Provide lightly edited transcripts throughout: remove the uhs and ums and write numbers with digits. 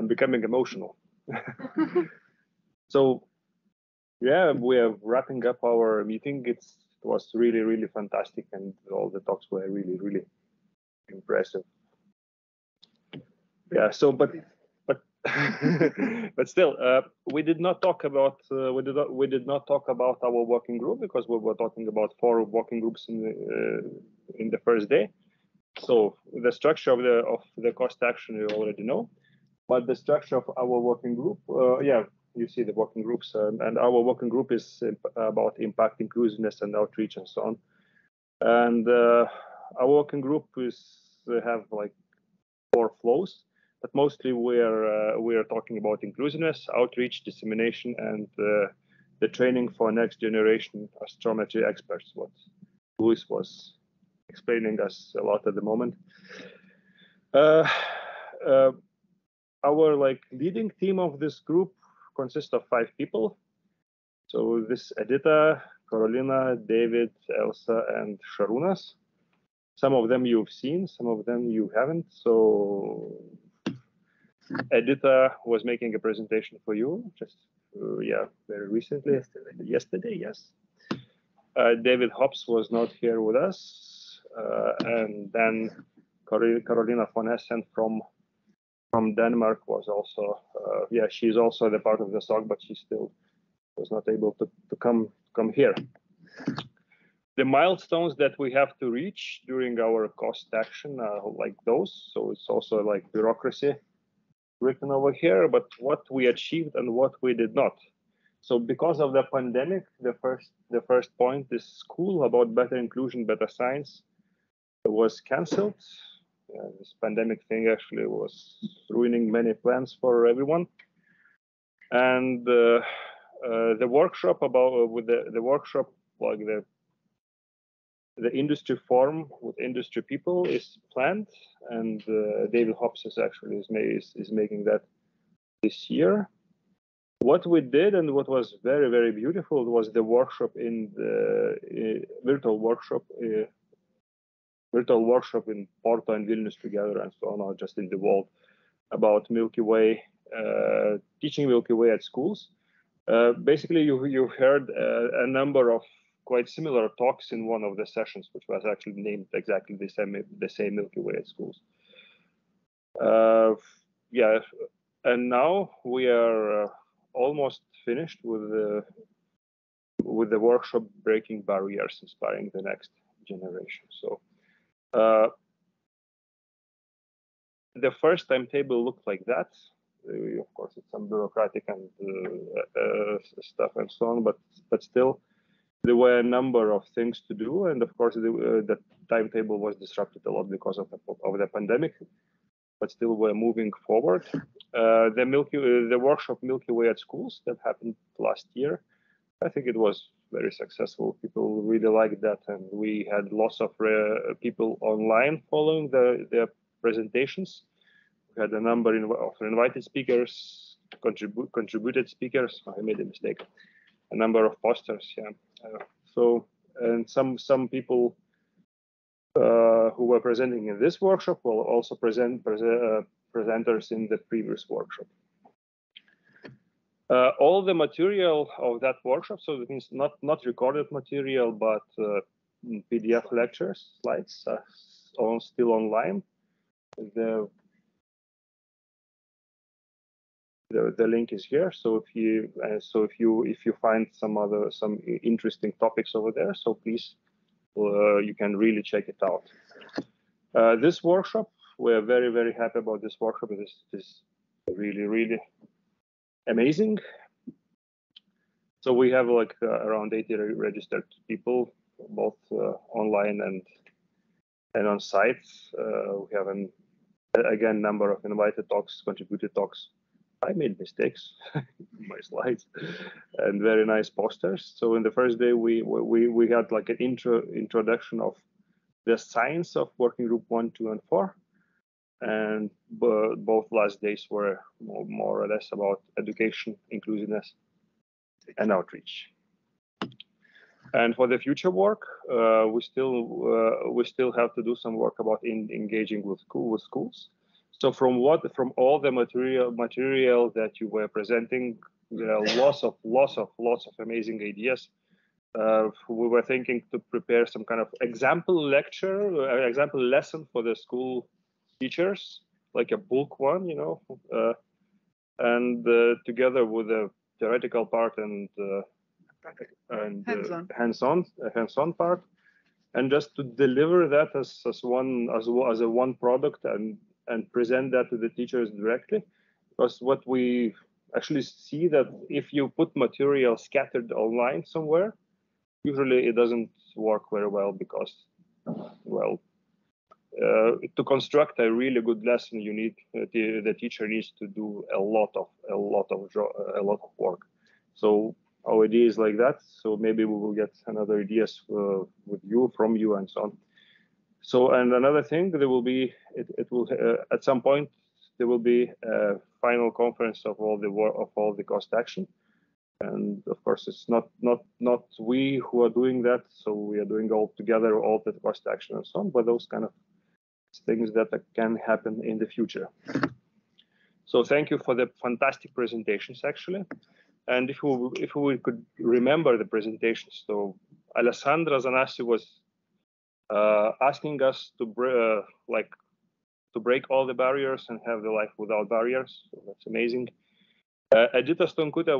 I'm becoming emotional. So yeah, we are wrapping up our meeting. It was really, really fantastic, and all the talks were really, really impressive. Yeah. So, but but still, we did not talk about we did not talk about our working group, because we were talking about 4 working groups in the first day. So the structure of the cost action you already know, but the structure of our working group, yeah, you see the working groups, and our working group is about impact, inclusiveness, and outreach, and so on. And our working group have like 4 flows, but mostly we are talking about inclusiveness, outreach, dissemination, and the training for next generation astrometry experts. What Luis was explaining us a lot at the moment. Our like leading team of this group consists of 5 people. So this Edita, Carolina, David, Elsa, and Šarūnas. Some of them you've seen, some of them you haven't. So Edita was making a presentation for you just yeah, very recently. Yesterday, yes. David Hobbs was not here with us, and then Carolina von Essen from Denmark was also yeah, she's also the part of the SOC, but she still was not able to come here. The milestones that we have to reach during our cost action are like those. So it's also like bureaucracy written over here, but what we achieved and what we did not. So because of the pandemic, the first point, this school about better inclusion, better science, was cancelled. This pandemic thing actually was ruining many plans for everyone. And the workshop with the workshop, like the industry forum with industry people is planned, and David Hobbs is making that this year. What we did and what was very, very beautiful was the workshop in the virtual workshop in Porto and Vilnius together, and so on, or just in the world, about Milky Way, teaching Milky Way at schools. Basically, you heard a number of quite similar talks in one of the sessions, which was actually named exactly the same Milky Way at schools. Yeah, and now we are almost finished with the workshop breaking barriers, inspiring the next generation. So the first timetable looked like that. Of course, it's some bureaucratic and stuff and so on, but still, there were a number of things to do, and of course, the timetable was disrupted a lot because of the pandemic. But still, we're moving forward. The workshop Milky Way at schools that happened last year, I think it was very successful. People really liked that, and we had lots of people online following the presentations. We had a number of invited speakers, contributed speakers. I made a mistake. A number of posters, yeah. So, and some people who were presenting in this workshop will also present presenters in the previous workshop. All the material of that workshop, so that means not recorded material, but PDF lectures, slides, are still online. The link is here. So if you find some interesting topics over there, so please you can really check it out. This workshop, we're very, very happy about this workshop. This is really, really amazing. So we have like around 80 registered people, both online and on site. We have again number of invited talks, contributed talks. I made mistakes in my slides, and very nice posters. So in the first day, we had like an introduction of the science of working group 1, 2, and 4, and both last days were more or less about education, inclusiveness, and outreach. And for the future work, we still have to do some work about engaging with schools. So from all the material that you were presenting, there are lots of amazing ideas. We were thinking to prepare some kind of example lecture, example lesson for the school teachers, like a book one, you know, and together with the theoretical part and hands-on part, and just to deliver that as a one product and present that to the teachers directly. Because what we actually see that if you put material scattered online somewhere, usually it doesn't work very well because, well, to construct a really good lesson, you need the teacher needs to do a lot of work. So our idea is like that. So maybe we will get another ideas from you and so on. So, and another thing, there will be it will at some point there will be a final conference of all the cost action. And of course, it's not we who are doing that. So we are doing all together all the cost action and so on. But those kind of things that can happen in the future. So thank you for the fantastic presentations, actually. And if we could remember the presentations, so Alessandra Zanassi was asking us to break all the barriers and have the life without barriers. So that's amazing. Edita Stonkuta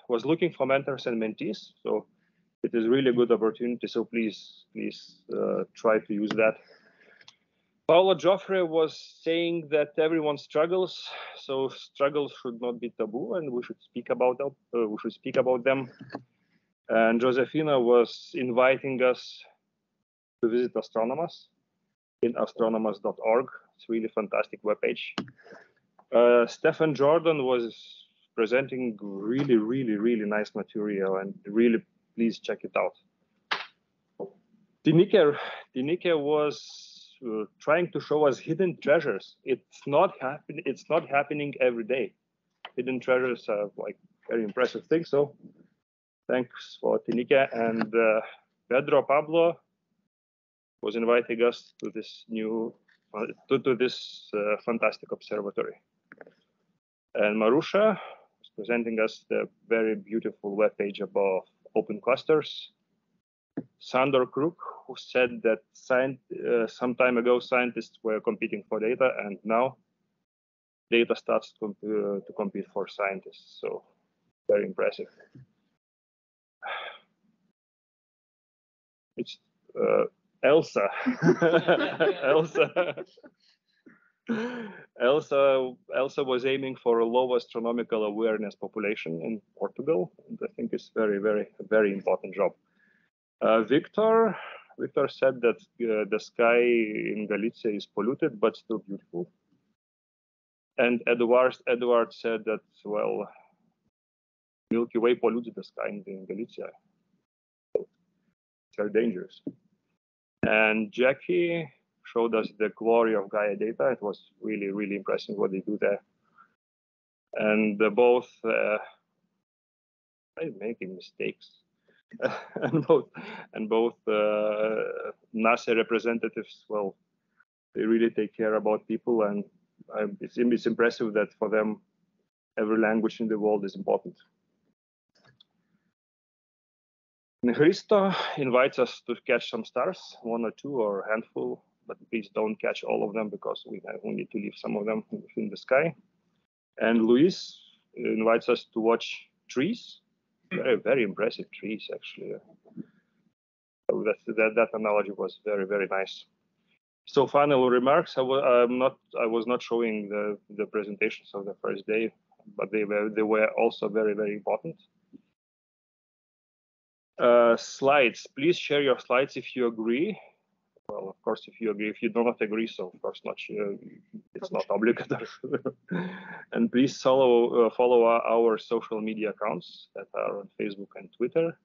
was looking for mentors and mentees. So it is really a good opportunity. So please try to use that. Paolo Joffre was saying that everyone struggles, so struggles should not be taboo, and we should speak about them. And Josefina was inviting us to visit Astronomos in astronomos.org. It's a really fantastic webpage. Stefan Jordan was presenting really nice material, and really please check it out. Dinike was trying to show us hidden treasures. It's not happening every day. Hidden treasures are like very impressive things. So thanks for Dinike. And Pedro Pablo was inviting us to this fantastic observatory. And Marusha was presenting us the very beautiful webpage about open clusters. Sandor Kruk, who said that some time ago scientists were competing for data, and now data starts to compete for scientists. So very impressive. It's Elsa. Elsa was aiming for a low astronomical awareness population in Portugal, and I think it's very important job. Victor said that the sky in Galicia is polluted but still beautiful. And Edward said that, well, Milky Way polluted the sky in Galicia. So it's very dangerous. And Jackie showed us the glory of Gaia data. It was really impressive what they do there. And both I'm making mistakes. and both NASA representatives, well, they really take care about people, and it's impressive that for them every language in the world is important. Hristo invites us to catch some stars, one or two or a handful, but please don't catch all of them because we need to leave some of them in the sky. And Luis invites us to watch trees. Very impressive trees, actually. So that analogy was very nice. So final remarks. I was not showing the presentations of the first day, but they were also very important. Slides. Please share your slides if you agree. Well, of course, if you agree. If you do not agree, so of course not. It's not obligatory. And please follow our social media accounts that are on Facebook and Twitter.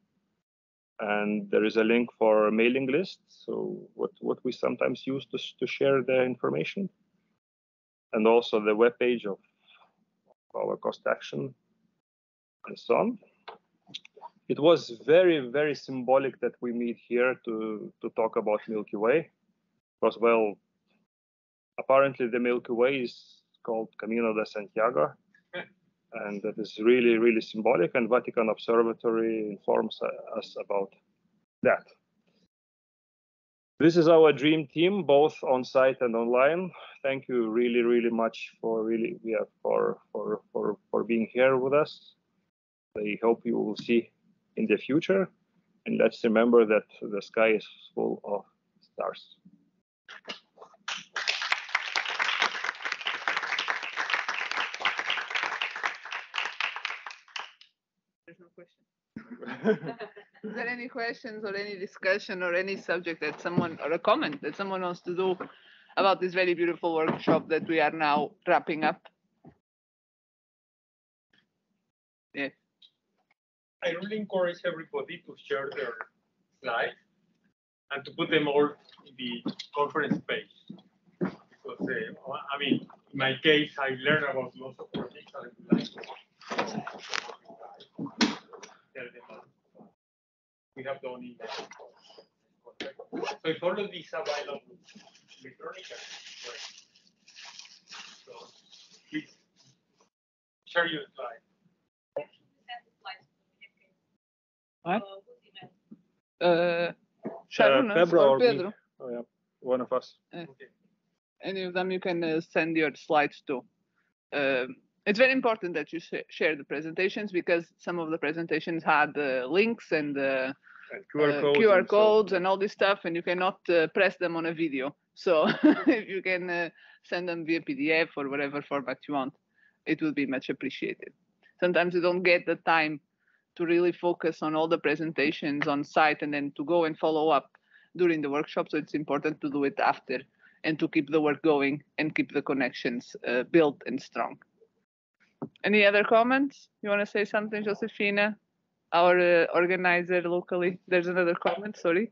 And there is a link for a mailing list. So what we sometimes use to share the information, and also the webpage of our cost action, and so on. It was very symbolic that we meet here to talk about Milky Way, because, well, Apparently, the Milky Way is called Camino de Santiago, and that is really, really symbolic. And Vatican Observatory informs us about that. This is our dream team, both on site and online. Thank you really, really much for being here with us. I hope you will see in the future. And let's remember that the sky is full of stars. There's no question. Is there any questions or any discussion or any subject that someone, or a comment that someone wants to do about this very beautiful workshop that we are now wrapping up? Yes. I really encourage everybody to share their slides and to put them all in the conference page. Because, I mean, in my case, I learned about lots of projects and I would like to tell them what we have done in that. So if all of these are available electronically, so please share your slide. What? Šarūnas Pebra or or me. Pedro. Oh, yeah, one of us. Okay. Any of them you can send your slides to. It's very important that you share the presentations because some of the presentations had links and QR codes and all this stuff, and you cannot press them on a video. So if you can send them via PDF or whatever format you want, it will be much appreciated. Sometimes you don't get the time to really focus on all the presentations on site and then to go and follow up during the workshop. So it's important to do it after and to keep the work going and keep the connections built and strong. Any other comments? You want to say something, Josefina, our organizer locally? There's another comment, sorry.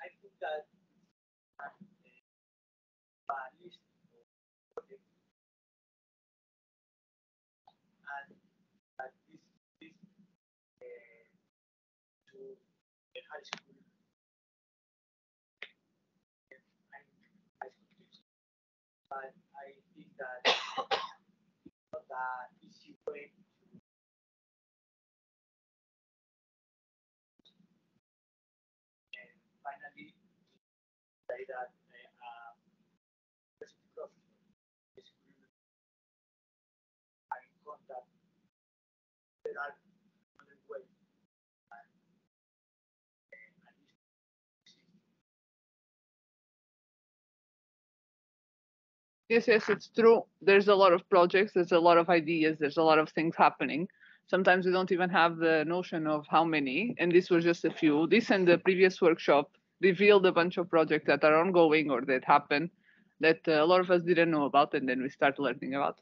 I think that list of projects and that this to the high school but I think that it's not that easy way to and finally say that university professor is in contact. There are other ways Yes, it's true. There's a lot of projects, there's a lot of ideas, there's a lot of things happening. Sometimes we don't even have the notion of how many, and this was just a few. This and the previous workshop revealed a bunch of projects that are ongoing or that happen that a lot of us didn't know about, and then we start learning about.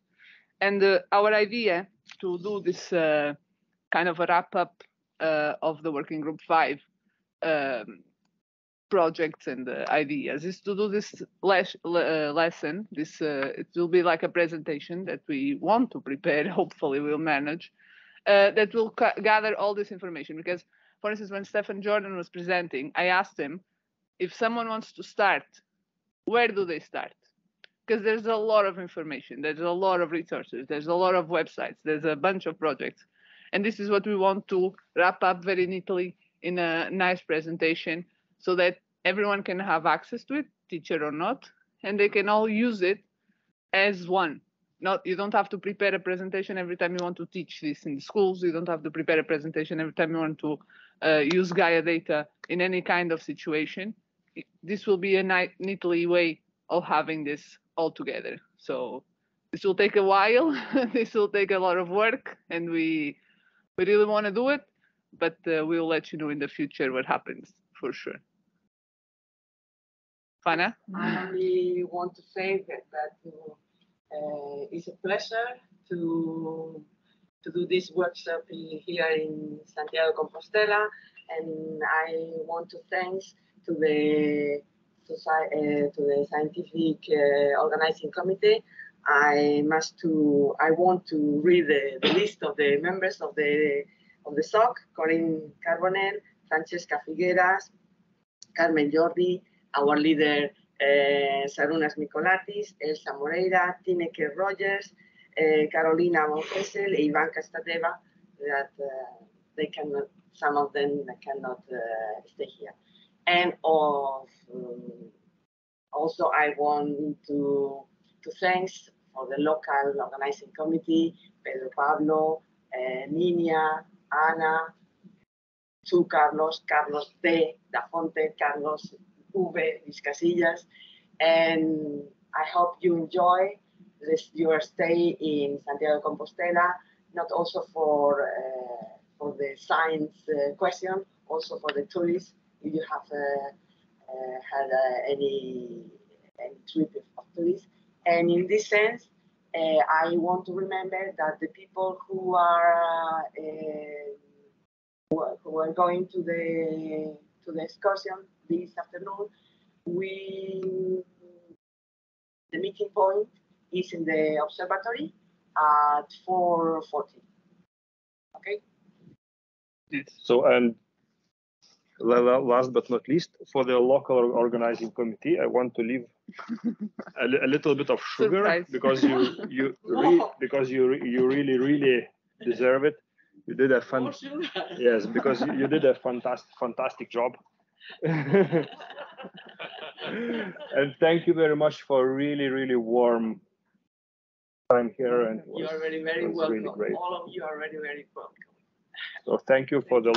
And our idea to do this kind of a wrap-up of the Working Group 5 projects and ideas is to do this lesson. It will be like a presentation that we want to prepare, hopefully we'll manage, that will gather all this information. Because, for instance, when Stefan Jordan was presenting, I asked him, if someone wants to start, where do they start? Because there's a lot of information, there's a lot of resources, there's a lot of websites, there's a bunch of projects. And this is what we want to wrap up very neatly in a nice presentation so that everyone can have access to it, teacher or not, and they can all use it as one. You don't have to prepare a presentation every time you want to teach this in the schools. You don't have to prepare a presentation every time you want to use Gaia data in any kind of situation. This will be a neatly way of having this all together. So this will take a while. This will take a lot of work, and we really want to do it, but we'll let you know in the future what happens for sure. Fana? I only want to say that it's a pleasure to do this workshop here in Santiago Compostela, and I want to thank to the scientific organizing committee. I want to read the list of the members of the SOC: Corinne Carbonell, Francesca Figueras, Carmen Jordi, our leader Šarūnas Mikolaitis, Elsa Moreira, Tineke Rogers, Carolina Montesel, Ivanka Stadeva, that they cannot, some of them cannot stay here. And also I want to thanks for the local organizing committee, Pedro Pablo, Niña, Ana, to Carlos, Carlos T, Da Fonte, Carlos V, Vizcasillas, and I hope you enjoy your stay in Santiago de Compostela, not also for the science question, also for the tourists, if you have had any trip of tourists. And in this sense, I want to remember that the people who are going to the excursion this afternoon, the meeting point is in the observatory at 4:40. Okay. So, and last but not least, for the local organizing committee, I want to leave a little bit of sugar. Surprise. Because you really deserve it. You did a yes, because you did a fantastic job. And thank you very much for really warm time here. And you are very welcome. Really great. All of you are very welcome. So thank you for the